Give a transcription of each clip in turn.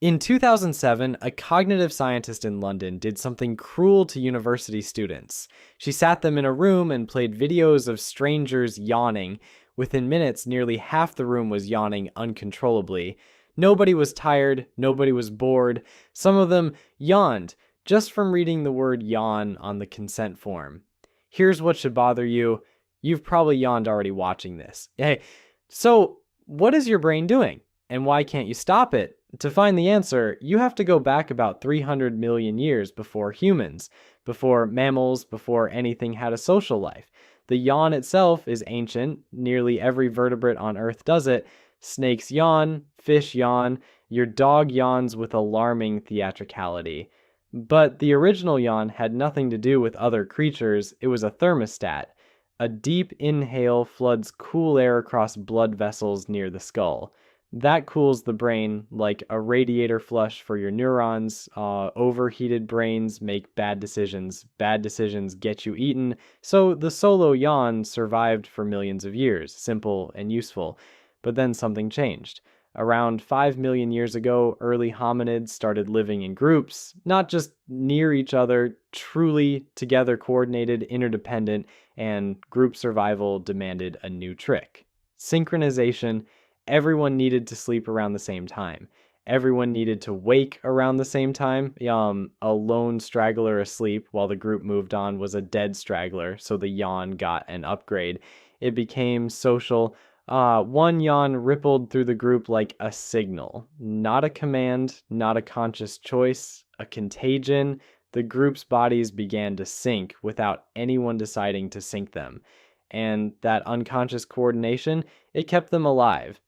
In 2007, a cognitive scientist in London did something cruel to university students. She sat them in a room and played videos of strangers yawning. Within minutes, nearly half the room was yawning uncontrollably. Nobody was tired, nobody was bored. Some of them yawned just from reading the word yawn on the consent form. Here's what should bother you. You've probably yawned already watching this. Hey, so what is your brain doing? And why can't you stop it? To find the answer, you have to go back about 300 million years before humans, before mammals, before anything had a social life. The yawn itself is ancient. Nearly every vertebrate on Earth does it. Snakes yawn, fish yawn, your dog yawns with alarming theatricality. But the original yawn had nothing to do with other creatures, it was a thermostat. A deep inhale floods cool air across blood vessels near the skull. That cools the brain like a radiator flush for your neurons. Overheated brains make bad decisions. Bad decisions get you eaten. So the solo yawn survived for millions of years, simple and useful. But then something changed. Around 5 million years ago, early hominids started living in groups, not just near each other, truly together, coordinated, interdependent, and group survival demanded a new trick. Synchronization. Everyone needed to sleep around the same time. Everyone needed to wake around the same time. A lone straggler asleep while the group moved on was a dead straggler, so the yawn got an upgrade. It became social. One yawn rippled through the group like a signal. Not a command, not a conscious choice, a contagion. The group's bodies began to sync without anyone deciding to sync them. And that unconscious coordination, it kept them alive.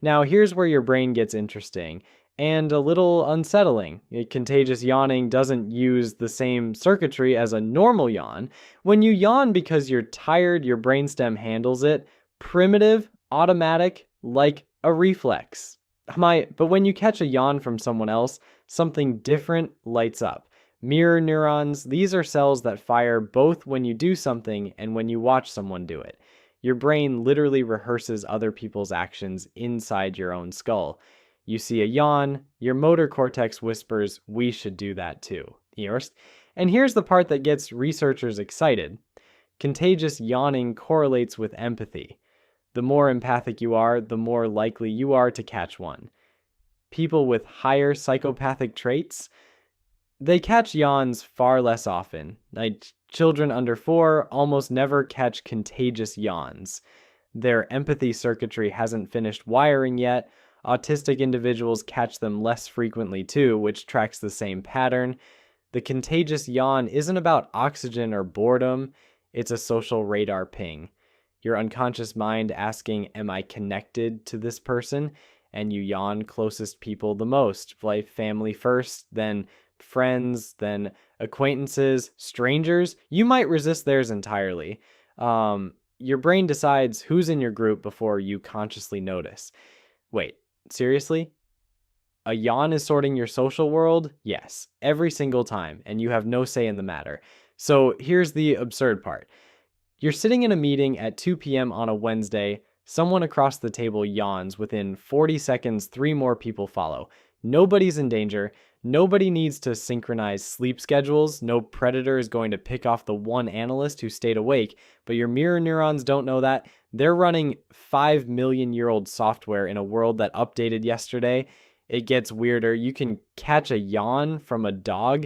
Now here's where your brain gets interesting and a little unsettling. Contagious yawning doesn't use the same circuitry as a normal yawn. When you yawn because you're tired, your brainstem handles it. Primitive, automatic, like a reflex. But when you catch a yawn from someone else, something different lights up. Mirror neurons, these are cells that fire both when you do something and when you watch someone do it. Your brain literally rehearses other people's actions inside your own skull. You see a yawn, your motor cortex whispers, we should do that too. And here's the part that gets researchers excited. Contagious yawning correlates with empathy. The more empathic you are, the more likely you are to catch one. People with higher psychopathic traits, they catch yawns far less often. Like children under 4 almost never catch contagious yawns. Their empathy circuitry hasn't finished wiring yet. Autistic individuals catch them less frequently too, which tracks the same pattern. The contagious yawn isn't about oxygen or boredom. It's a social radar ping. Your unconscious mind asking, am I connected to this person? And you yawn closest people the most. Like family first, then friends, then acquaintances, strangers. You might resist theirs entirely. Your brain decides who's in your group before you consciously notice. Wait, seriously? A yawn is sorting your social world? Yes, every single time, and you have no say in the matter. So here's the absurd part. You're sitting in a meeting at 2 p.m. on a Wednesday. Someone across the table yawns. Within 40 seconds, 3 more people follow. Nobody's in danger. Nobody needs to synchronize sleep schedules. No predator is going to pick off the one analyst who stayed awake. But your mirror neurons don't know that. They're running 5 million-year-old software in a world that updated yesterday. It gets weirder. You can catch a yawn from a dog.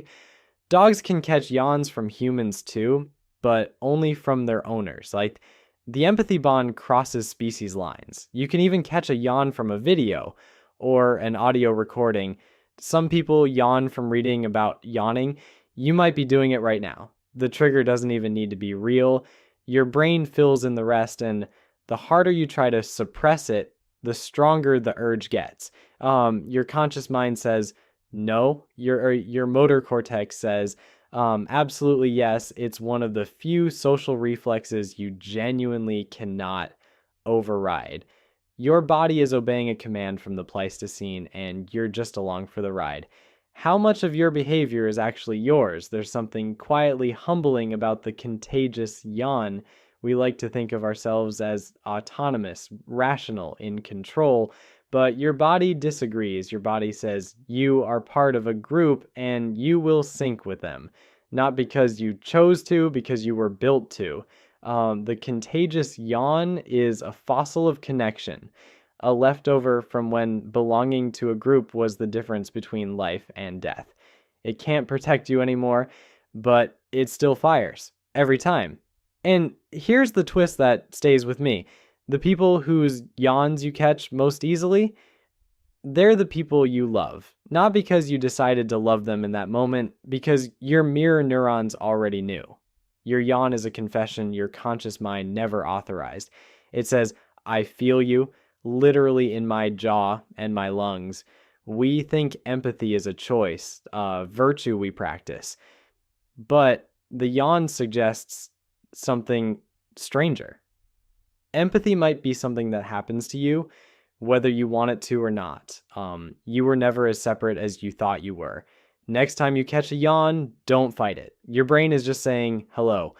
Dogs can catch yawns from humans too, but only from their owners. Like, the empathy bond crosses species lines. You can even catch a yawn from a video or an audio recording. Some people yawn from reading about yawning. You might be doing it right now. The trigger doesn't even need to be real. Your brain fills in the rest, and the harder you try to suppress it, the stronger the urge gets. Your conscious mind says, no. Your motor cortex says, absolutely yes. It's one of the few social reflexes you genuinely cannot override. Your body is obeying a command from the Pleistocene, and you're just along for the ride. How much of your behavior is actually yours? There's something quietly humbling about the contagious yawn. We like to think of ourselves as autonomous, rational, in control, But your body disagrees. Your body says you are part of a group and you will sync with them. Not because you chose to, because you were built to. The contagious yawn is a fossil of connection, a leftover from when belonging to a group was the difference between life and death. It can't protect you anymore, but it still fires every time. And here's the twist that stays with me. The people whose yawns you catch most easily, they're the people you love. Not because you decided to love them in that moment, because your mirror neurons already knew. Your yawn is a confession your conscious mind never authorized. It says, I feel you, literally in my jaw and my lungs. We think empathy is a choice, a virtue we practice. But the yawn suggests something stranger. Empathy might be something that happens to you, whether you want it to or not. You were never as separate as you thought you were. Next time you catch a yawn, don't fight it. Your brain is just saying, hello,